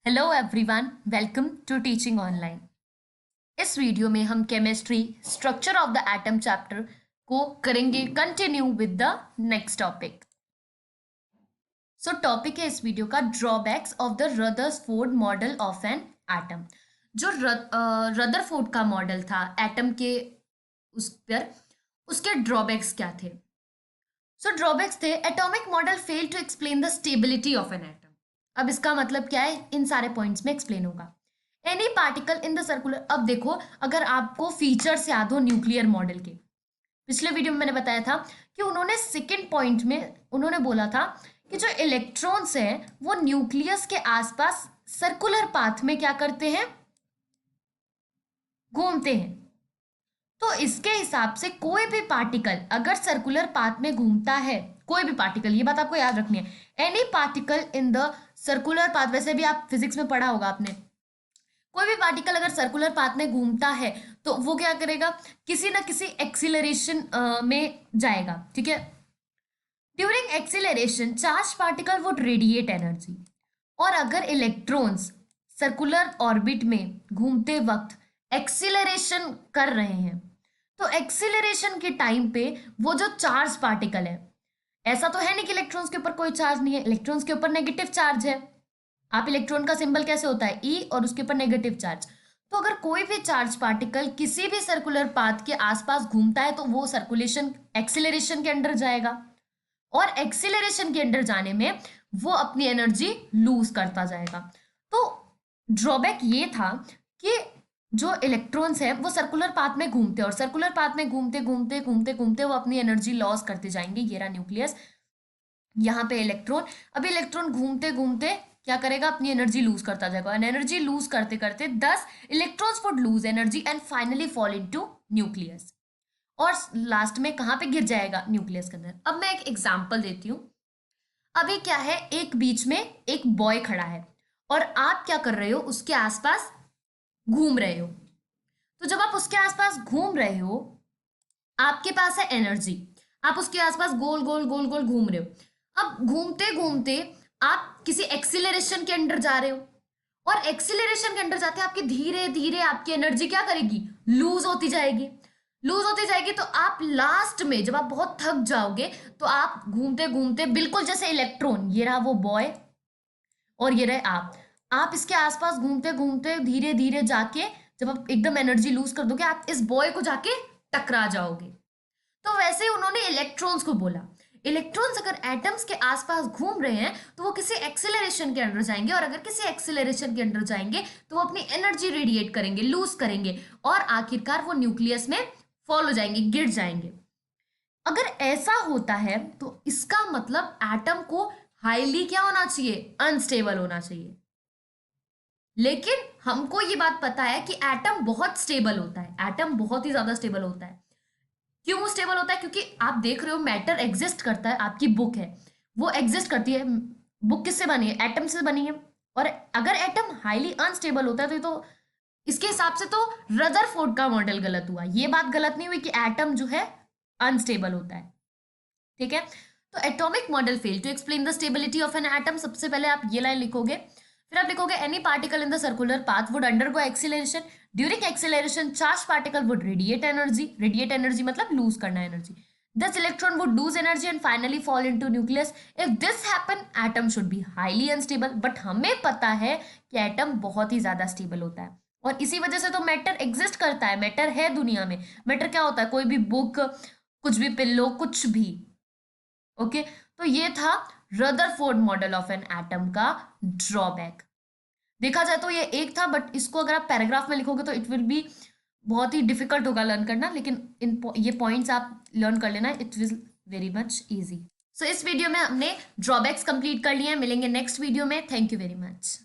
Hello everyone, welcome to teaching online. इस video में हम chemistry structure of the atom chapter को करेंगे continue with the next topic. So topic है इस वीडियो का drawbacks of the Rutherford model of an atom. जो Rutherford का मॉडल था एटम के उस पर, उसके ड्रॉबैक्स क्या थे? सो ड्रॉबैक्स थे atomic model fail to explain the stability of an atom. अब इसका मतलब क्या है, इन सारे पॉइंट्स में एक्सप्लेन होगा। Any particle in the circular, अब देखो अगर आपको फीचर्स याद हो न्यूक्लियर मॉडल के, पिछले वीडियो में मैंने बताया था कि उन्होंने सेकंड पॉइंट में उन्होंने बोला था कि जो इलेक्ट्रॉन्स है वो न्यूक्लियस के आसपास सर्कुलर पाथ में क्या करते हैं, घूमते हैं। तो इसके हिसाब से कोई भी पार्टिकल अगर सर्कुलर पाथ में घूमता है, कोई भी पार्टिकल, ये बात आपको याद रखनी है, any particle in the circular path, वैसे भी आप फिजिक्स में पढ़ा होगा आपने, कोई भी पार्टिकल अगर सर्कुलर पाथ में घूमता है तो वो क्या करेगा, किसी ना किसी एक्सीलरेशन में जाएगा। ठीक है, during acceleration charge particle would radiate energy. और अगर इलेक्ट्रॉन्स सर्कुलर ऑर्बिट में घूमते वक्त एक्सीलरेशन कर रहे हैं तो एक्सीलरेशन के टाइम पे वो जो चार्ज पार्टिकल है, ऐसा तो है नहीं कि इलेक्ट्रॉन्स के ऊपर कोई चार्ज नहीं है, इलेक्ट्रॉन्स के ऊपर नेगेटिव चार्ज है। आप इलेक्ट्रॉन का सिंबल कैसे होता है, ई, और उसके ऊपर नेगेटिव चार्ज। तो अगर कोई भी चार्ज पार्टिकल किसी भी सर्कुलर पाथ के आसपास घूमता है तो वो सर्कुलेशन एक्सीलरेशन के अंडर जाएगा, और एक्सीलरेशन के अंडर जाने में वो अपनी एनर्जी लूज करता जाएगा। तो ड्रॉबैक ये था कि जो इलेक्ट्रॉन्स है वो सर्कुलर पाथ में घूमते, और सर्कुलर पाथ में घूमते घूमते घूमते घूमते वो अपनी एनर्जी लॉस करते जाएंगे। ये रहा न्यूक्लियस, यहाँ पे इलेक्ट्रॉन, अभी इलेक्ट्रॉन घूमते घूमते क्या करेगा, अपनी एनर्जी लूज करता जाएगा, एंड एनर्जी लूज करते करते 10 electrons would lose energy and finally fall into nucleus, और लास्ट में कहाँ पे गिर जाएगा, न्यूक्लियस के अंदर। अब मैं एक एग्जांपल देती हूँ। अभी क्या है, एक बीच में एक बॉय खड़ा है और आप क्या कर रहे हो, उसके आसपास घूम रहे हो। तो जब आप उसके आसपास घूम रहे हो, आपके पास है एनर्जी, आप उसके आसपास गोल गोल गोल गोल घूम रहे हो। अब घूमते घूमते आप किसी एक्सीलरेशन के अंडर जा रहे हो, और एक्सीलरेशन के अंडर जाते आपकी धीरे धीरे आपकी एनर्जी क्या करेगी, लूज होती जाएगी। लूज होती जाएगी तो आप लास्ट में जब आप बहुत थक जाओगे तो आप घूमते घूमते बिल्कुल जैसे इलेक्ट्रॉन, ये रहा वो बॉय और ये रहे आप इसके आसपास घूमते घूमते धीरे धीरे जाके जब आप एकदम एनर्जी लूज कर दोगे, आप इस बॉय को जाके टकरा जाओगे। तो वैसे ही उन्होंने इलेक्ट्रॉन्स को बोला, इलेक्ट्रॉन्स अगर एटम्स के आसपास घूम रहे हैं तो वो किसी एक्सीलरेशन के अंदर जाएंगे, और अगर किसी एक्सीलरेशन के अंदर जाएंगे तो वो अपनी एनर्जी रेडिएट करेंगे, लूज करेंगे, और आखिरकार वो न्यूक्लियस में फॉल हो जाएंगे, गिर जाएंगे। अगर ऐसा होता है तो इसका मतलब एटम को हाईली क्या होना चाहिए, अनस्टेबल होना चाहिए। लेकिन हमको ये बात पता है कि एटम बहुत स्टेबल होता है, एटम बहुत ही ज्यादा स्टेबल होता है। क्यों स्टेबल होता है, क्योंकि आप देख रहे हो मैटर एग्जिस्ट करता है, आपकी बुक है वो एग्जिस्ट करती है। बुक किससे बनी है, एटम से बनी है। और अगर एटम हाईली अनस्टेबल होता है तो इसके हिसाब से तो रदरफोर्ड का मॉडल गलत हुआ। ये बात गलत नहीं हुई कि एटम जो है अनस्टेबल होता है। ठीक है, तो atomic model fail to explain the stability of an atom. सबसे पहले आप ये लाइन लिखोगे, फिर आप लिखोगे any particle in the circular path would undergo acceleration, during acceleration charge particle would radiate energy, radiate energy मतलब लूज करना energy, this electron would lose energy and finally fall into nucleus. If this happen, atom should be highly unstable. but हमें पता है कि atom बहुत ही ज्यादा stable होता है, और इसी वजह से तो मैटर एग्जिस्ट करता है। मैटर है दुनिया में, मैटर क्या होता है, कोई भी बुक, कुछ भी पिल्लो, कुछ भी। ओके, तो ये था Rutherford model of an atom का ड्रॉबैक। देखा जाए तो ये एक था, बट इसको अगर आप पैराग्राफ में लिखोगे तो इट विल बी बहुत ही डिफिकल्ट होगा लर्न करना, लेकिन ये पॉइंट्स आप लर्न कर लेना, it will very much easy. So इस वीडियो में हमने ड्रॉबैक्स कंप्लीट कर लिए हैं, मिलेंगे नेक्स्ट वीडियो में। Thank you very much.